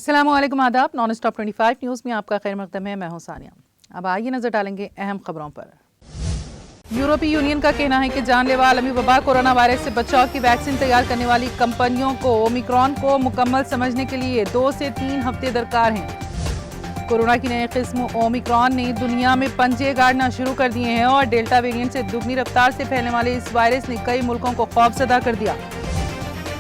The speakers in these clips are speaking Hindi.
अस्सलामुअलैकुम, आदाब। नॉन स्टॉप 25 न्यूज़ में आपका खैर मकदम है। मैं हूं सानिया। अब आइए नजर डालेंगे अहम खबरों पर। यूरोपीय यूनियन का कहना है कि जानलेवा आलमी वबा कोरोना वायरस से बचाव की वैक्सीन तैयार करने वाली कंपनियों को ओमिक्रॉन को मुकम्मल समझने के लिए 2 से 3 हफ्ते दरकार हैं। कोरोना की नई किस्म ओमिक्रॉन ने दुनिया में पंजे गाड़ना शुरू कर दिए हैं और डेल्टा वेरिएंट से दुगनी रफ्तार से फैलने वाले इस वायरस ने कई मुल्कों को खौफजदा कर दिया।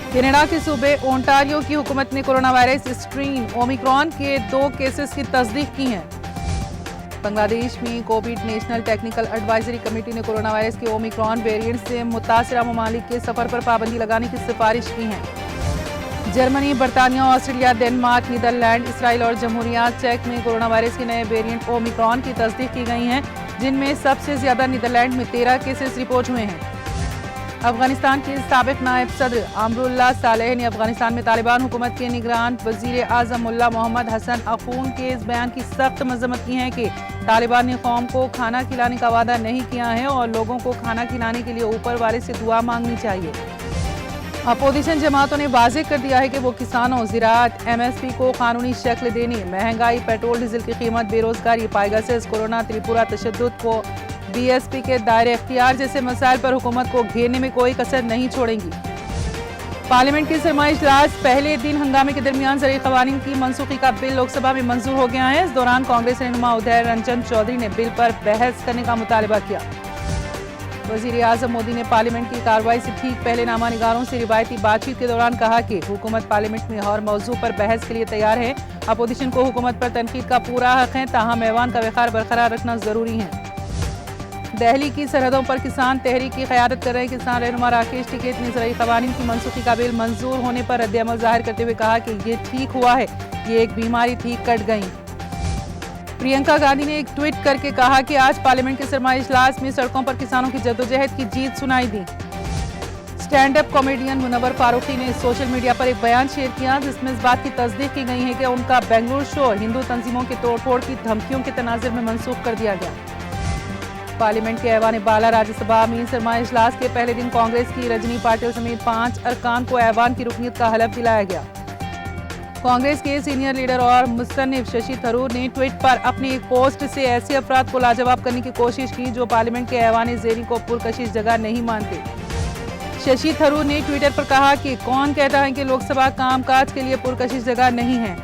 कनाडा के सूबे ओंटारियो की हुकूमत ने कोरोना वायरस स्ट्रेन ओमिक्रॉन के 2 केसेस की तस्दीक की है। बांग्लादेश में Covid national technical advisory committee ने कोरोना वायरस के ओमिक्रॉन वेरिएंट से मुतासरा ममालिक के सफर पर पाबंदी लगाने की सिफारिश की है। जर्मनी, बरतानिया, ऑस्ट्रेलिया, डेनमार्क, नीदरलैंड, इसराइल और जमहूरियत चेक में कोरोना वायरस के नए वेरिएंट ओमिक्रॉन की तस्दीक की गई है, जिनमें सबसे ज्यादा नीदरलैंड में 13 केसेस रिपोर्ट हुए हैं। अफगानिस्तान के साबिक नायब सदर अमरुल्लाह सालेह ने अफगानिस्तान में तालिबान हुकूमत के निगरान वजीर आजम मुल्ला मोहम्मद हसन अखून के इस बयान की सख्त मजम्मत की है कि तालिबान ने कौम को खाना खिलाने का वादा नहीं किया है और लोगों को खाना खिलाने के लिए ऊपर वाले से दुआ मांगनी चाहिए। अपोजिशन जमातों ने वाज़ेह कर दिया है कि वो किसानों, ज़राअत, MSP को कानूनी शक्ल देने, महंगाई, पेट्रोल डीजल की कीमत, बेरोजगारी, पायगसेस, कोरोना, त्रिपुरा तशद्दुद को BSP के दायरे इख्तियार जैसे मसाइल पर हुकूमत को घेरने में कोई कसर नहीं छोड़ेंगी। पार्लियामेंट की सरमाई इजलास पहले दिन हंगामे के दरमियान ज़रूरी क़वानीन की मनसूखी का बिल लोकसभा में मंजूर हो गया है। इस दौरान कांग्रेस रहनुमा उदय रंजन चौधरी ने बिल पर बहस करने का मुतालबा किया। वजीर आजम मोदी ने पार्लियामेंट की कार्रवाई से ठीक पहले नामा निगारों से रिवायती बातचीत के दौरान कहा कि हुकूमत पार्लियामेंट में हर मौजू पर बहस के लिए तैयार है। अपोजिशन को हुकूमत पर तनकीद का पूरा हक है, ताहम ऐवान का वक़ार बरकरार रखना जरूरी है। दिल्ली की सरहदों पर किसान तहरीक की क़यादत कर रहे किसान रहनुमा राकेश टिकैत ने ज़रूरी क़वानीन की मनसूखी का बिल मंजूर होने पर रद्द-ए-अमल ज़ाहिर करते हुए कहा कि ये ठीक हुआ है, ये एक बीमारी थी, कट गई। प्रियंका गांधी ने एक ट्वीट करके कहा कि आज पार्लियामेंट के सरमाई इजलास में सड़कों पर किसानों की जद्दोजहद की जीत सुनाई दी। Stand up comedian Munawar Faruqui ने सोशल मीडिया पर एक बयान शेयर किया जिसमें इस बात की तस्दीक की गई है कि उनका बेंगलुरु शो हिंदू तंजीमों के तोड़फोड़ की धमकियों के तनाजुर में मनसूख कर दिया गया। पार्लियामेंट के ऐवान बाला राज्यसभा में सरमाई इजलास के पहले दिन कांग्रेस की रजनी पाटिल समेत 5 अरकान को ऐवान की रुकनीत का हलफ दिलाया गया। कांग्रेस के सीनियर लीडर और मुसन्निफ शशि थरूर ने ट्वीट पर अपनी एक पोस्ट से ऐसे अफराद को लाजवाब करने की कोशिश की जो पार्लियामेंट के ऐवान ज़ेरी को पुरकशिश जगह नहीं मानते। शशि थरूर ने ट्विटर पर कहा कि कौन कहता है कि लोकसभा कामकाज के लिए पुरकशिश जगह नहीं है।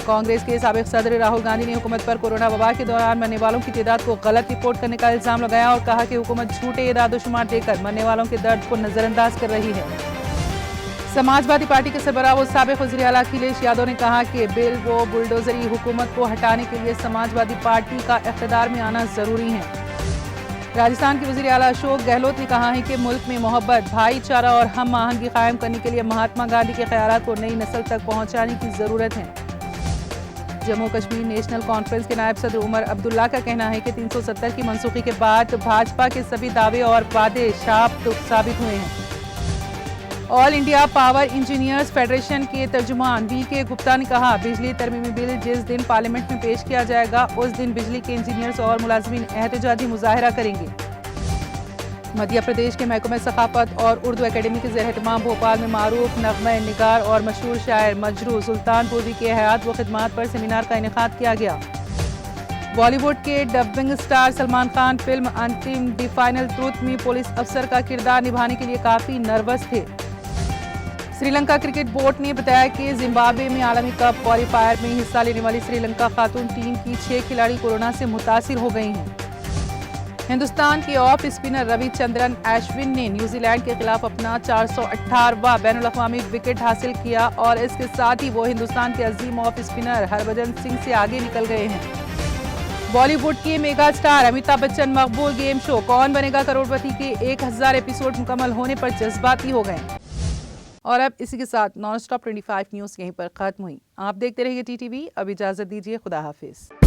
कांग्रेस के साबिक सदर राहुल गांधी ने हुकूमत पर कोरोना वबा के दौरान मरने वालों की तादाद को गलत रिपोर्ट करने का इल्जाम लगाया और कहा कि हुकूमत झूठे इदाद-ओ-शुमार देकर मरने वालों के दर्द को नजरअंदाज कर रही है। समाजवादी पार्टी के सरबराह व साबिक वज़ीर आला अखिलेश यादव ने कहा कि बिल व बुलडोजरी हुकूमत को हटाने के लिए समाजवादी पार्टी का इख्तिदार में आना जरूरी है। राजस्थान के वज़ीर आला अशोक गहलोत ने कहा है कि मुल्क में मोहब्बत, भाईचारा और हम आहंगी कायम करने के लिए महात्मा गांधी के ख्यालात को नई नस्ल तक पहुँचाने की जरूरत है। जम्मू कश्मीर नेशनल कॉन्फ्रेंस के नायब सदर उमर अब्दुल्ला का कहना है कि 370 की मनसूखी के बाद भाजपा के सभी दावे और वादे साबित हुए हैं। All India power engineers federation के तर्जुमान VK गुप्ता ने कहा, बिजली तरमीमी बिल जिस दिन पार्लियामेंट में पेश किया जाएगा उस दिन बिजली के इंजीनियर्स और मुलाजमीन एहतजाजी मुजाहरा करेंगे। मध्य प्रदेश के महकमे सखाफत और उर्दू एकेडमी के ज़ेर-ए-एहतमाम भोपाल में मारूफ नग़्मा निगार और मशहूर शायर मजरू सुल्तान पूर्वी के हयात व खिदमात पर सेमिनार का इनेकाद किया गया। बॉलीवुड के dubbing star Salman Khan film अंतिम द फाइनल ट्रूथ में पुलिस अफसर का किरदार निभाने के लिए काफ़ी नर्वस थे। श्रीलंका क्रिकेट बोर्ड ने बताया कि जिम्बाब्वे में आलमी कप क्वालिफायर में हिस्सा लेने वाली श्रीलंका खातून टीम की 6 खिलाड़ी कोरोना से मुतासिर हो गई हैं। हिंदुस्तान के ऑफ स्पिनर रविचंद्रन अश्विन ने न्यूजीलैंड के खिलाफ अपना 418वां बैनुल-अक़वामी विकेट हासिल किया और इसके साथ ही वो हिंदुस्तान के अजीम ऑफ स्पिनर हरभजन सिंह से आगे निकल गए हैं। बॉलीवुड के मेगा स्टार अमिताभ बच्चन मकबूल गेम शो कौन बनेगा करोड़पति के 1000 एपिसोड मुकम्मल होने पर जज्बाती हो गए। और अब इसी के साथ नॉन स्टॉप 25 न्यूज़ यहीं पर खत्म हुई। आप देखते रहिए TTV। अब इजाजत दीजिए, खुदा हाफिज।